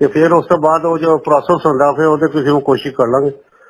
ਤੇ ਫਿਰ ਉਸ ਤੋਂ ਬਾਅਦ ਉਹ ਜੋ ਪ੍ਰੋਸੈਸ ਹੁੰਦਾ ਫਿਰ ਉਹਦੇ ਕਿਸੇ ਨੂੰ ਕੋਸ਼ਿਸ਼ ਕਰ ਲਾਂਗੇ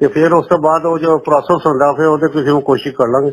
ਤੇ ਫਿਰ ਉਸ ਤੋਂ ਬਾਅਦ ਉਹ ਜੋ ਪ੍ਰੋਸੈਸ ਹੁੰਦਾ ਫਿਰ ਉਹਦੇ ਕਿਸੇ ਨੂੰ ਕੋਸ਼ਿਸ਼ ਕਰ ਲਾਂਗੇ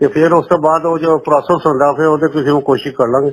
ਤੇ ਫਿਰ ਉਸ ਤੋਂ ਬਾਅਦ ਉਹ ਜੋ ਪ੍ਰੋਸੈਸ ਹੁੰਦਾ ਫਿਰ ਉਹਦੇ ਕਿਸੇ ਨੂੰ ਕੋਸ਼ਿਸ਼ ਕਰ ਲਾਂਗੇ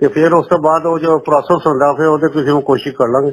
ਤੇ ਫਿਰ ਉਸ ਤੋਂ ਬਾਅਦ ਉਹ ਜੋ ਪ੍ਰੋਸੈਸ ਹੁੰਦਾ ਫਿਰ ਉਹਦੇ ਕਿਸੇ ਨੂੰ ਕੋਸ਼ਿਸ਼ ਕਰ ਲਾਂਗੇ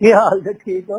ਕੀ ਹਾਲ ਹੈ ਠੀਕ ਹੋ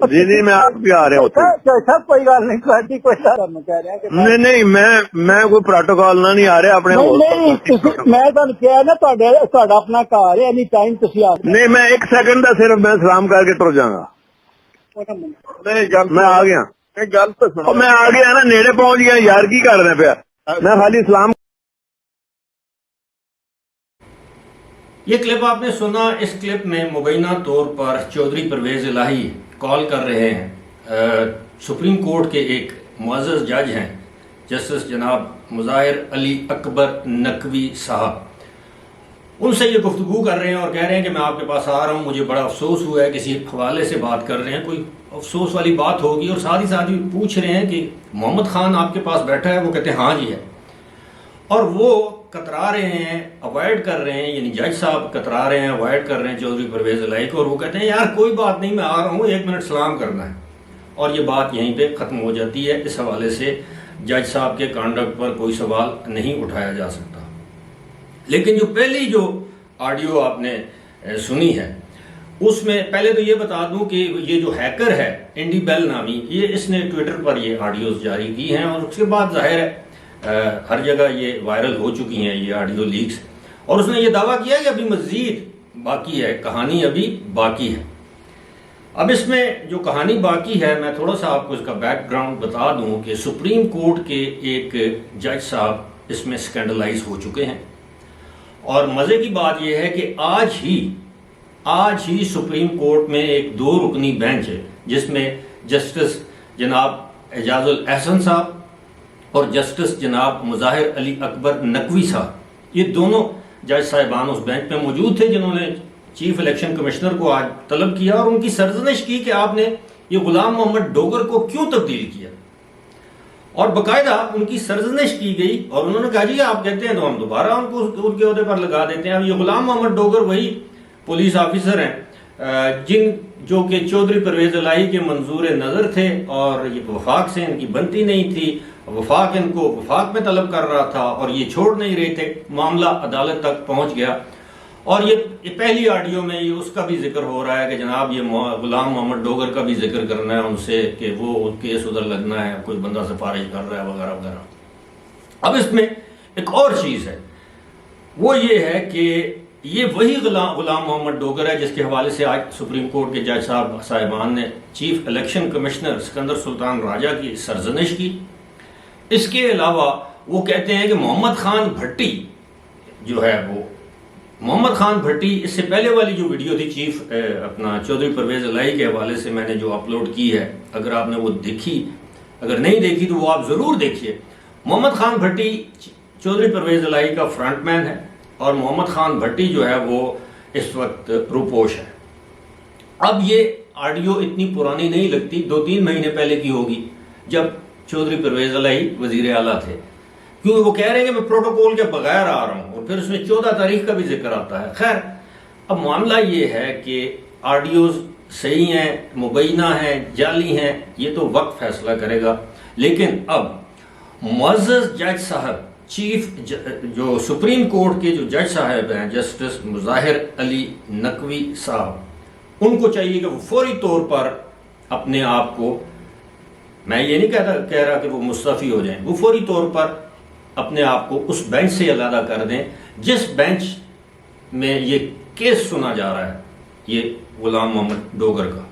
جی جی میں آپ بھی آ رہا ہوں سب کوئی گل نہیں کرتی کوئی کہہ رہا کہ نہیں نہیں میں کوئی پروٹوکول نہیں آ رہا اپنے نہیں میں تمہیں کیا نا تہاڈا اپنا گھر ہے اینی ٹائم تسی آ نہیں میں 1 سیکنڈ کا صرف میں سلام کر کے ٹر جاگا میں آ گیا گل تو سنو میں آ گیا نا نیڑے پہنچ گیا یار کی کر رہے پیا میں خالی سلام یہ کلپ آپ نے سنا. اس کلپ میں مبینہ طور پر چودھری پرویز الہی کال کر رہے ہیں سپریم کورٹ کے ایک معزز جج ہیں جسٹس جناب مظاہر علی اکبر نقوی صاحب. ان سے یہ گفتگو کر رہے ہیں اور کہہ رہے ہیں کہ میں آپ کے پاس آ رہا ہوں, مجھے بڑا افسوس ہوا ہے, کسی حوالے سے بات کر رہے ہیں, کوئی افسوس والی بات ہوگی, اور ساتھ ہی ساتھ یہ پوچھ رہے ہیں کہ محمد خان آپ کے پاس بیٹھا ہے؟ وہ کہتے ہیں ہاں جی ہے, اور وہ کترا رہے ہیں, اوائڈ کر رہے ہیں, یعنی جج صاحب کترا رہے ہیں, اوائڈ کر رہے ہیں چودھری پرویز الہی کو, اور وہ کہتے ہیں یار کوئی بات نہیں میں آ رہا ہوں, 1 منٹ سلام کرنا ہے, اور یہ بات یہیں پہ ختم ہو جاتی ہے. اس حوالے سے جج صاحب کے کانڈکٹ پر کوئی سوال نہیں اٹھایا جا سکتا. لیکن جو پہلی جو آڈیو آپ نے سنی ہے اس میں پہلے تو یہ بتا دوں کہ یہ جو ہیکر ہے انڈی بیل نامی, یہ اس نے ٹویٹر پر یہ آڈیوز جاری کی ہیں, اور اس کے بعد ظاہر ہے ہر جگہ یہ وائرل ہو چکی ہیں یہ آڈیو لیکس, اور اس نے یہ دعویٰ کیا کہ ابھی مزید باقی ہے, کہانی ابھی باقی ہے. اب اس میں جو کہانی باقی ہے میں تھوڑا سا آپ کو اس کا بیک گراؤنڈ بتا دوں کہ سپریم کورٹ کے ایک جج صاحب اس میں سکینڈلائز ہو چکے ہیں, اور مزے کی بات یہ ہے کہ آج ہی سپریم کورٹ میں ایک 2 رکنی بینچ ہے جس میں جسٹس جناب اعجاز الاحسن صاحب اور جسٹس جناب مظاہر علی اکبر نقوی صاحب, یہ دونوں جج صاحبان اس بینچ میں موجود تھے جنہوں نے چیف الیکشن کمشنر کو آج طلب کیا اور ان کی سرزنش کی کہ آپ نے یہ غلام محمد ڈوگر کو کیوں تبدیل کیا, اور باقاعدہ ان کی سرزنش کی گئی, اور انہوں نے کہا جی آپ کہتے ہیں تو ہم دوبارہ ان کو ان کے عہدے پر لگا دیتے ہیں. اب یہ غلام محمد ڈوگر وہی پولیس آفیسر ہیں جو کہ چودھری پرویز الہی کے منظور نظر تھے, اور یہ وفاق سے ان کی بنتی نہیں تھی, وفاق ان کو وفاق میں طلب کر رہا تھا اور یہ چھوڑ نہیں رہے تھے. معاملہ عدالت تک پہنچ گیا, اور یہ پہلی آڈیو میں یہ اس کا بھی ذکر ہو رہا ہے کہ جناب یہ غلام محمد ڈوگر کا بھی ذکر کرنا ہے ان سے کہ وہ کیس ادھر لگنا ہے, کوئی بندہ سفارش کر رہا ہے وغیرہ وغیرہ. اب اس میں ایک اور چیز ہے, وہ یہ ہے کہ یہ وہی غلام محمد ڈوگر ہے جس کے حوالے سے آج سپریم کورٹ کے جج صاحبان نے چیف الیکشن کمشنر سکندر سلطان راجہ کی سرزنش کی. اس کے علاوہ وہ کہتے ہیں کہ محمد خان بھٹی جو ہے وہ محمد خان بھٹی, اس سے پہلے والی جو ویڈیو تھی چیف اپنا چودھری پرویز الہی کے حوالے سے میں نے جو اپلوڈ کی ہے, اگر آپ نے وہ دیکھی, اگر نہیں دیکھی تو وہ آپ ضرور دیکھیے. محمد خان بھٹی چودھری پرویز الہی کا فرنٹ مین ہے, اور محمد خان بھٹی جو ہے وہ اس وقت روپوش ہے. اب یہ آڈیو اتنی پرانی نہیں لگتی, 2-3 مہینے پہلے کی ہوگی جب چودھری پرویز الہی وزیر اعلیٰ تھے, کیونکہ وہ کہہ رہے ہیں کہ میں پروٹوکول کے بغیر آ رہا ہوں, اور پھر اس میں 14 تاریخ کا بھی ذکر آتا ہے. خیر اب معاملہ یہ ہے کہ آڈیوز صحیح ہیں, مبینہ ہیں, جعلی ہیں, یہ تو وقت فیصلہ کرے گا. لیکن اب معزز جج صاحب چیف جو سپریم کورٹ کے جو جج صاحب ہیں جسٹس مظاہر علی نقوی صاحب, ان کو چاہیے کہ وہ فوری طور پر اپنے آپ کو, میں یہ نہیں کہہ رہا کہ وہ مستعفی ہو جائیں, وہ فوری طور پر اپنے آپ کو اس بینچ سے علیحدہ کر دیں جس بینچ میں یہ کیس سنا جا رہا ہے, یہ غلام محمد ڈوگر کا,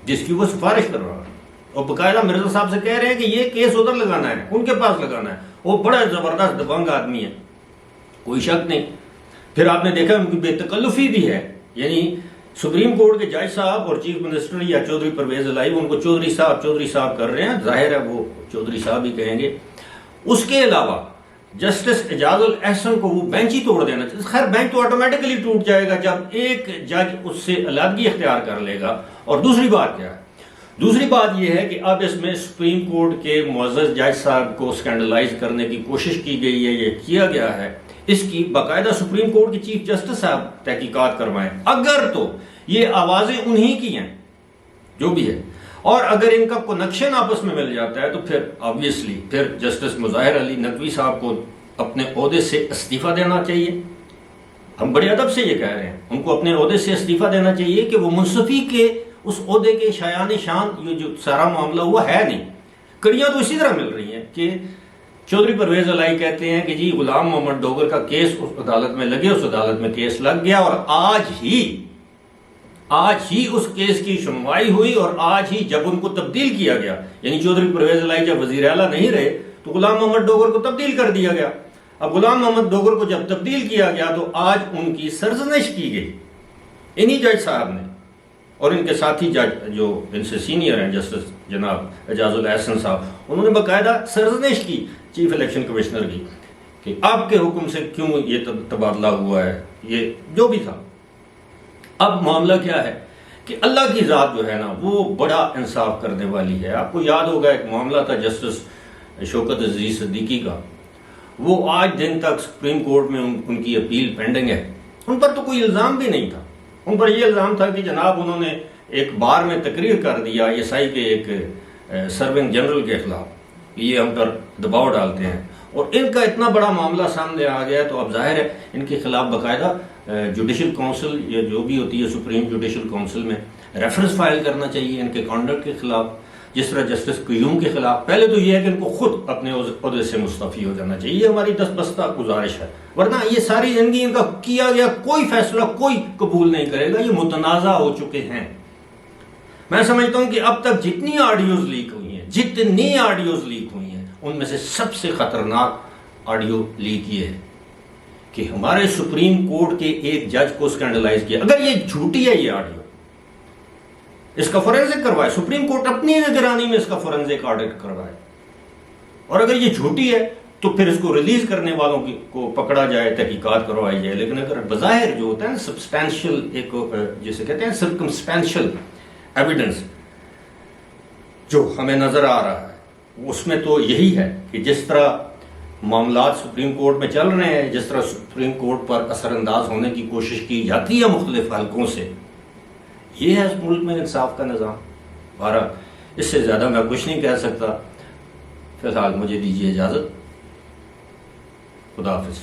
جس کی وہ سفارش کر رہا ہے. اور باقاعدہ مرزا صاحب سے کہہ رہے ہیں کہ یہ کیس ادھر لگانا ہے, ان کے پاس لگانا ہے. وہ بڑا زبردست دبنگ آدمی ہے, کوئی شک نہیں. پھر آپ نے دیکھا ان کی بے تکلفی بھی ہے, یعنی سپریم کورٹ کے جج صاحب اور چیف منسٹر یا چودھری پرویز الہی ان کو چودھری صاحب کر رہے ہیں, ظاہر ہے وہ چودھری صاحب ہی کہیں گے. اس کے علاوہ جسٹس اعجاز الاحسن کو وہ بینچ ہی توڑ دینا چاہیے. خیر بینچ تو آٹومیٹکلی ٹوٹ جائے گا جب ایک جج اس سے علیحدگی اختیار کر لے گا. اور دوسری بات کیا ہے, دوسری بات یہ ہے کہ اب اس میں سپریم کورٹ کے معزز جج صاحب کو سکینڈلائز کرنے کی کوشش کی گئی ہے, یہ کیا گیا ہے. اس کی باقاعدہ سپریم کورٹ کے چیف جسٹس صاحب تحقیقات کروائیں. اگر تو یہ آوازیں انہی کی ہیں جو بھی ہے, اور اگر ان کا کنیکشن آپس میں مل جاتا ہے تو پھر آبویسلی پھر جسٹس مظاہر علی نقوی صاحب کو اپنے عہدے سے استعفیٰ دینا چاہیے. ہم بڑے ادب سے یہ کہہ رہے ہیں, ان کو اپنے عہدے سے استعفیٰ دینا چاہیے کہ وہ منصفی کے اس عہدے کے شایان شان یہ جو سارا معاملہ ہوا ہے نہیں. کڑیاں تو اسی طرح مل رہی ہیں کہ چودھری پرویز الہی کہتے ہیں کہ جی غلام محمد ڈوگر کا کیس اس عدالت میں لگے, اس عدالت میں کیس لگ گیا اور آج ہی اس کیس کی سنوائی ہوئی, اور آج ہی جب ان کو تبدیل کیا گیا, یعنی چودھری پرویز الہی جب وزیر اعلیٰ نہیں رہے تو غلام محمد ڈوگر کو تبدیل کر دیا گیا. اب غلام محمد ڈوگر کو جب تبدیل کیا گیا تو آج ان کی سرزنش کی گئی انہی جج صاحب نے, اور ان کے ساتھی جج جو ان سے سینئر ہیں جسٹس جناب اعجاز الاحسن صاحب, انہوں نے باقاعدہ سرزنش کی چیف الیکشن کمشنر کی کہ آپ کے حکم سے کیوں یہ تبادلہ ہوا ہے, یہ جو بھی تھا. اب معاملہ کیا ہے کہ اللہ کی ذات جو ہے نا وہ بڑا انصاف کرنے والی ہے. آپ کو یاد ہوگا ایک معاملہ تھا جسٹس شوکت عزیز صدیقی کا, وہ آج دن تک سپریم کورٹ میں ان کی اپیل پینڈنگ ہے. ان پر تو کوئی الزام بھی نہیں تھا, ان پر یہ الزام تھا کہ جناب انہوں نے ایک بار میں تقریر کر دیا ایس آئی کے ایک سرونگ جنرل کے خلاف, یہ ہم پر دباؤ ڈالتے ہیں, اور ان کا اتنا بڑا معاملہ سامنے آ گیا تو اب ظاہر ہے ان کے خلاف باقاعدہ جوڈیشل کونسل یا جو بھی ہوتی ہے سپریم جوڈیشل کونسل میں ریفرنس فائل کرنا چاہیے ان کے کانڈکٹ کے خلاف, جس طرح جسٹس قیوم کے خلاف. پہلے تو یہ ہے کہ ان کو خود اپنے عہدے سے مستعفی ہو جانا چاہیے, یہ ہماری دستبستہ گزارش ہے, ورنہ یہ ساری زندگی ان کا کیا گیا کوئی فیصلہ کوئی قبول نہیں کرے گا, یہ متنازع ہو چکے ہیں. میں سمجھتا ہوں کہ اب تک جتنی آڈیوز لیک ہوئی ہیں ان میں سے سب سے خطرناک آڈیو لیک یہ ہے کہ ہمارے سپریم کورٹ کے ایک جج کو اسکینڈلائز کیا. اگر یہ جھوٹی ہے یہ آڈیو, اس کا فورینسک کروائے, سپریم کورٹ اپنی نگرانی میں اس کا فورینسک آڈٹ کروائے, اور اگر یہ جھوٹی ہے تو پھر اس کو ریلیز کرنے والوں کو پکڑا جائے, تحقیقات کروائی جائے. لیکن اگر بظاہر جو ہوتا ہے نا سبسٹینشیل, ایک جسے کہتے ہیں سرکمسٹینشیل ایویڈنس جو ہمیں نظر آ رہا ہے, اس میں تو یہی ہے کہ جس طرح معاملات سپریم کورٹ میں چل رہے ہیں, جس طرح سپریم کورٹ پر اثر انداز ہونے کی کوشش کی جاتی ہے مختلف حلقوں سے, یہ ہے اس ملک میں انصاف کا نظام. بہرحال اس سے زیادہ میں کچھ نہیں کہہ سکتا. فی الحال مجھے دیجیے اجازت. خدا حافظ.